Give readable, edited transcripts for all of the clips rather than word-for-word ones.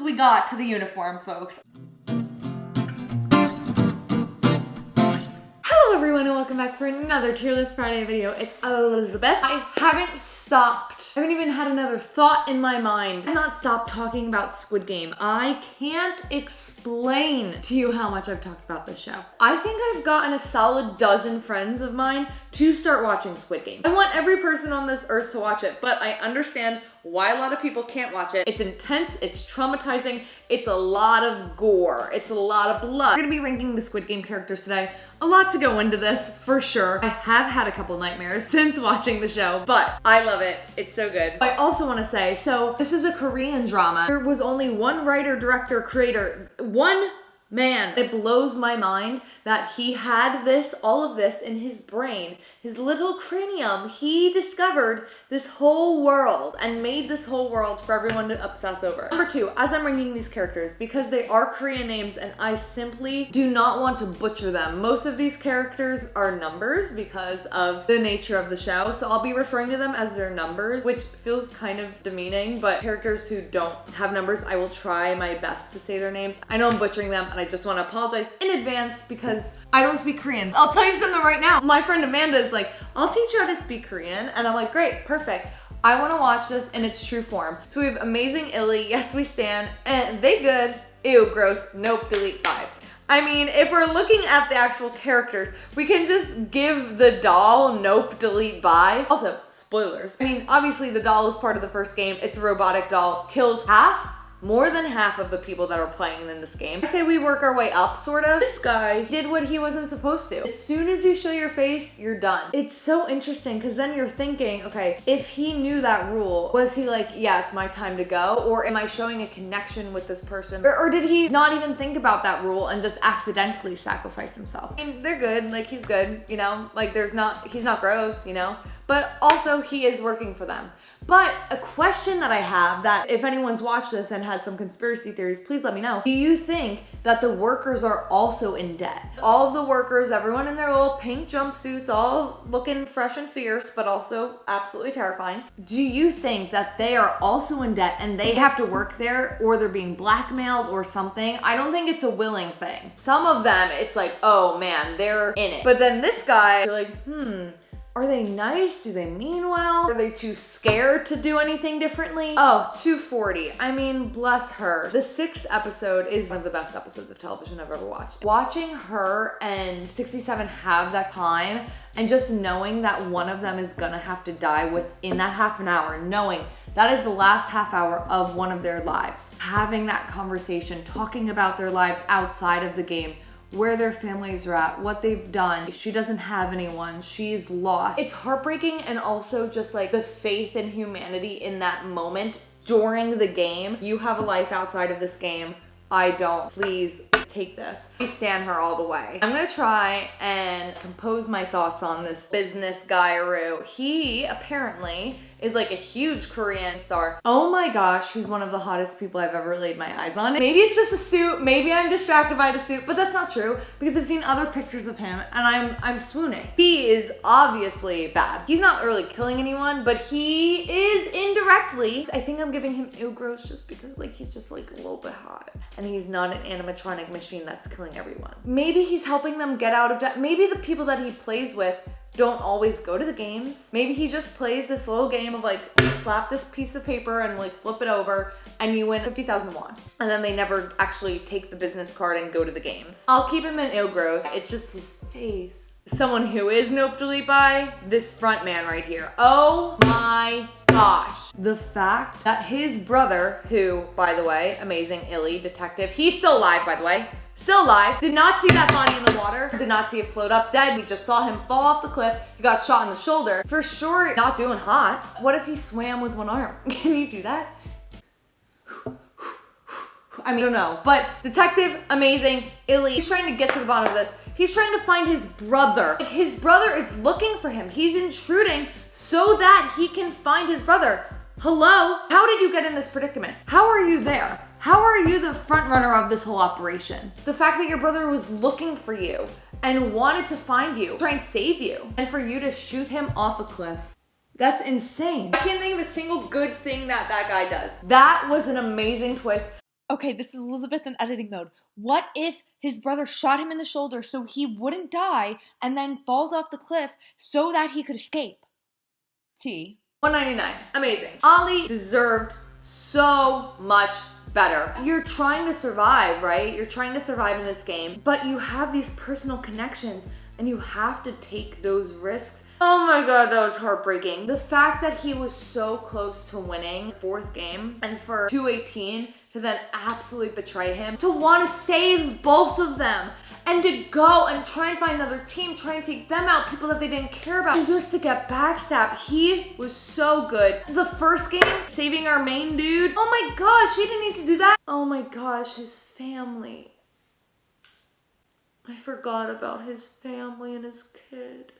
we got to the uniform, folks. Hello everyone and welcome back for another Tier List Friday video. It's Elizabeth. I haven't stopped. I haven't even had another thought in my mind. I've not stopped talking about Squid Game. I can't explain to you how much I've talked about this show. I think I've gotten a solid dozen friends of mine to start watching Squid Game. I want every person on this earth to watch it, but I understand why a lot of people can't watch it. It's intense, it's traumatizing, it's a lot of gore, it's a lot of blood. We're gonna be ranking the Squid Game characters today. A lot to go into this, for sure. I have had a couple nightmares since watching the show, but I love it. It's so good. I also wanna say, so this is a Korean drama. There was only one writer, director, creator, one man. It blows my mind that he had all of this in his brain, his little cranium. He discovered this whole world and made this whole world for everyone to obsess over. Number two, as I'm ranking these characters, because they are Korean names and I simply do not want to butcher them. Most of these characters are numbers because of the nature of the show, so I'll be referring to them as their numbers, which feels kind of demeaning, but characters who don't have numbers, I will try my best to say their names. I know I'm butchering them and I just want to apologize in advance because I don't speak Korean. I'll tell you something right now. My friend Amanda is like, I'll teach you how to speak Korean. And I'm like, great, perfect. I want to watch this in its true form. So we have Amazing Illy, Yes We Stand, and They Good, Ew, Gross, Nope, Delete, Bye. I mean, if we're looking at the actual characters, we can just give the doll Nope, Delete, Bye. Also, spoilers. I mean, obviously the doll is part of the first game. It's a robotic doll, kills more than half of the people that are playing in this game. I say we work our way up, sort of. This guy did what he wasn't supposed to. As soon as you show your face, you're done. It's so interesting because then you're thinking, okay, if he knew that rule, was he like, yeah, it's my time to go? Or am I showing a connection with this person? Or did he not even think about that rule and just accidentally sacrifice himself? I mean, they're good, like he's good, you know? Like he's not gross, you know? But also he is working for them. But a question that I have, that if anyone's watched this and has some conspiracy theories, please let me know. Do you think that the workers are also in debt? All of the workers, everyone in their little pink jumpsuits, all looking fresh and fierce, but also absolutely terrifying. Do you think that they are also in debt and they have to work there, or they're being blackmailed or something? I don't think it's a willing thing. Some of them, it's like, oh man, they're in it. But then this guy, you're like, are they nice? Do they mean well? Are they too scared to do anything differently? Oh, 240. I mean, bless her. The 6th episode is one of the best episodes of television I've ever watched. Watching her and 67 have that time and just knowing that one of them is gonna have to die within that half an hour, knowing that is the last half hour of one of their lives. Having that conversation, talking about their lives outside of the game, where their families are at, what they've done. She doesn't have anyone, she's lost. It's heartbreaking, and also just like the faith in humanity in that moment during the game. You have a life outside of this game, I don't. Please take this. I stand her all the way. I'm gonna try and compose my thoughts on this business guy-roo. He apparently is like a huge Korean star. Oh my gosh, he's one of the hottest people I've ever laid my eyes on. Maybe it's just a suit, maybe I'm distracted by the suit, but that's not true because I've seen other pictures of him and I'm swooning. He is obviously bad. He's not really killing anyone, but he is indirectly. I think I'm giving him ew gross just because like he's just like a little bit hot and he's not an animatronic machine that's killing everyone. Maybe he's helping them get out of debt. Maybe the people that he plays with don't always go to the games. Maybe he just plays this little game of like, slap this piece of paper and like flip it over and you win 50,000 won. And then they never actually take the business card and go to the games. I'll keep him in ill gross. It's just his face. Someone who is Nope, Delete, Bye, this front man right here. Oh my gosh. The fact that his brother, who, by the way, Amazing Illy detective, he's still alive, by the way. Still alive. Did not see that body in the water. Did not see it float up dead. We just saw him fall off the cliff. He got shot in the shoulder. For sure, not doing hot. What if he swam with one arm? Can you do that? I mean, I don't know. But Detective Amazing Illy, he's trying to get to the bottom of this. He's trying to find his brother. Like, his brother is looking for him. He's intruding so that he can find his brother. Hello? How did you get in this predicament? How are you there? How are you the front runner of this whole operation? The fact that your brother was looking for you and wanted to find you, try and save you, and for you to shoot him off a cliff. That's insane. I can't think of a single good thing that guy does. That was an amazing twist. Okay, this is Elizabeth in editing mode. What if his brother shot him in the shoulder so he wouldn't die and then falls off the cliff so that he could escape? T. $1.99. Amazing. Ollie deserved so much better. You're trying to survive, right? You're trying to survive in this game, but you have these personal connections and you have to take those risks. Oh my god, that was heartbreaking. The fact that he was so close to winning the fourth game and for 218 to then absolutely betray him, to want to save both of them and to go and try and find another team, try and take them out, people that they didn't care about, and just to get backstabbed. He was so good. The first game, saving our main dude, oh my gosh, he didn't need to do that. Oh my gosh, his family. I forgot about his family and his kid.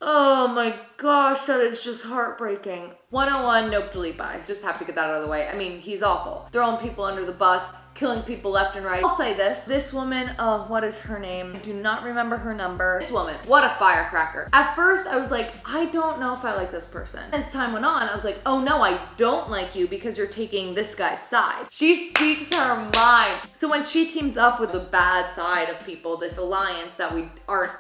Oh my gosh, that is just heartbreaking. 101, nope, delete by. Just have to get that out of the way. I mean, he's awful. Throwing people under the bus, killing people left and right. I'll say this woman, oh, what is her name? I do not remember her number. This woman, what a firecracker. At first, I was like, I don't know if I like this person. As time went on, I was like, oh no, I don't like you because you're taking this guy's side. She speaks her mind. So when she teams up with the bad side of people, this alliance that we aren't,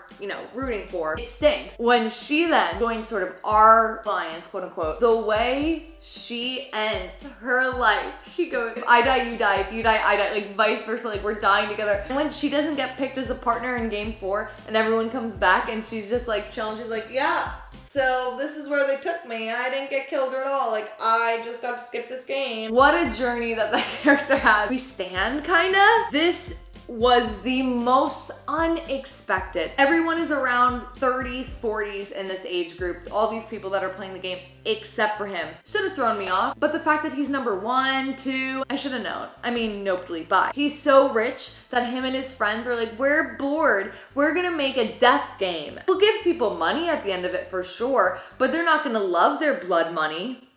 rooting for, it stings. When she then joins sort of our alliance, quote unquote, the way she ends her life, she goes, if I die, you die. If you die, I die. Like vice versa, like we're dying together. And when she doesn't get picked as a partner in game 4 and everyone comes back and she's just like chilling, she's like, yeah, so this is where they took me. I didn't get killed at all. Like I just got to skip this game. What a journey that character has. We stand kinda. This was the most unexpected. Everyone is around 30s, 40s in this age group. All these people that are playing the game, except for him. Should have thrown me off. But the fact that he's number 1, 2, I should have known. I mean, nope, delete, bye. He's so rich that him and his friends are like, we're bored. We're gonna make a death game. We'll give people money at the end of it for sure, but they're not gonna love their blood money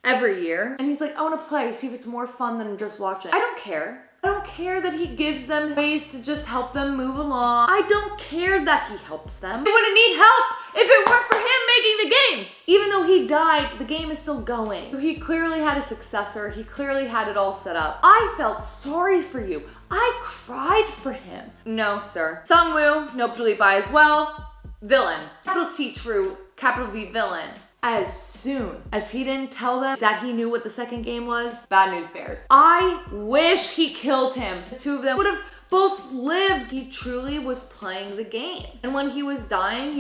every year. And he's like, I wanna play, see if it's more fun than just watching. I don't care. I don't care that he gives them ways to just help them move along. I don't care that he helps them. They wouldn't need help if it weren't for him making the games. Even though he died, the game is still going. So he clearly had a successor. He clearly had it all set up. I felt sorry for you. I cried for him. No, sir. Sungwoo, nope, delete by as well. Villain. Capital T true, capital V villain. As soon as he didn't tell them that he knew what the second game was, bad news bears. I wish he killed him. The two of them would have both lived. He truly was playing the game. And when he was dying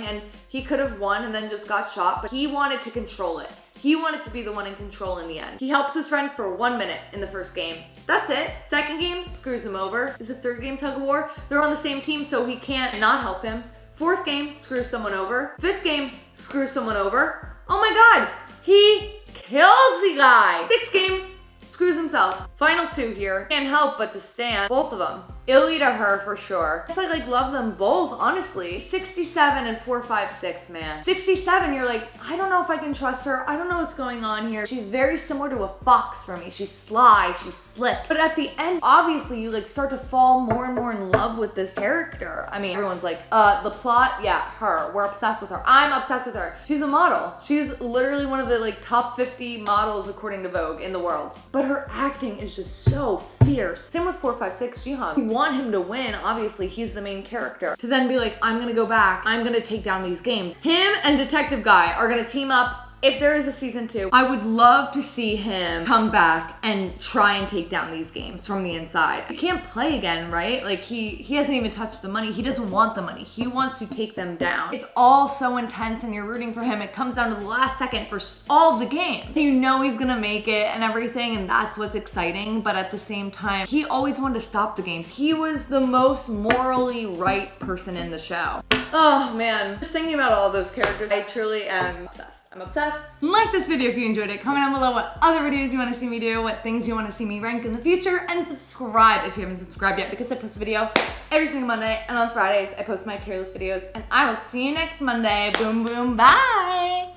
and he could have won and then just got shot, but he wanted to control it. He wanted to be the one in control in the end. He helps his friend for 1 minute in the first game. That's it. Second game, screws him over. Is the third game tug of war? They're on the same team, so he can't not help him. Fourth game, screws someone over. Fifth game, screws someone over. Oh my god, he kills the guy. Sixth game, screws himself. Final 2 here. Can't help but to stand both of them. Illy to her for sure. I guess I love them both, honestly. 67 and 456, man. 67, you're like, I don't know if I can trust her. I don't know what's going on here. She's very similar to a fox for me. She's sly, she's slick. But at the end, obviously you start to fall more and more in love with this character. I mean, everyone's like, the plot, yeah, her. We're obsessed with her. I'm obsessed with her. She's a model. She's literally one of the top 50 models according to Vogue in the world. But her acting is just so fierce. Same with 456 Jihan. You want him to win, obviously he's the main character. To then be like, I'm gonna go back, I'm gonna take down these games. Him and Detective Guy are gonna team up. If there is a season 2, I would love to see him come back and try and take down these games from the inside. He can't play again, right? He hasn't even touched the money. He doesn't want the money. He wants to take them down. It's all so intense and you're rooting for him. It comes down to the last second for all the games. You know he's gonna make it and everything, and that's what's exciting, but at the same time, he always wanted to stop the games. He was the most morally right person in the show. Oh man, just thinking about all those characters, I truly am obsessed. I'm obsessed. Like this video if you enjoyed it. Comment down below what other videos you want to see me do, what things you want to see me rank in the future, and subscribe if you haven't subscribed yet, because I post a video every single Monday, and on Fridays I post my tier list videos, and I will see you next Monday. Boom, boom, bye!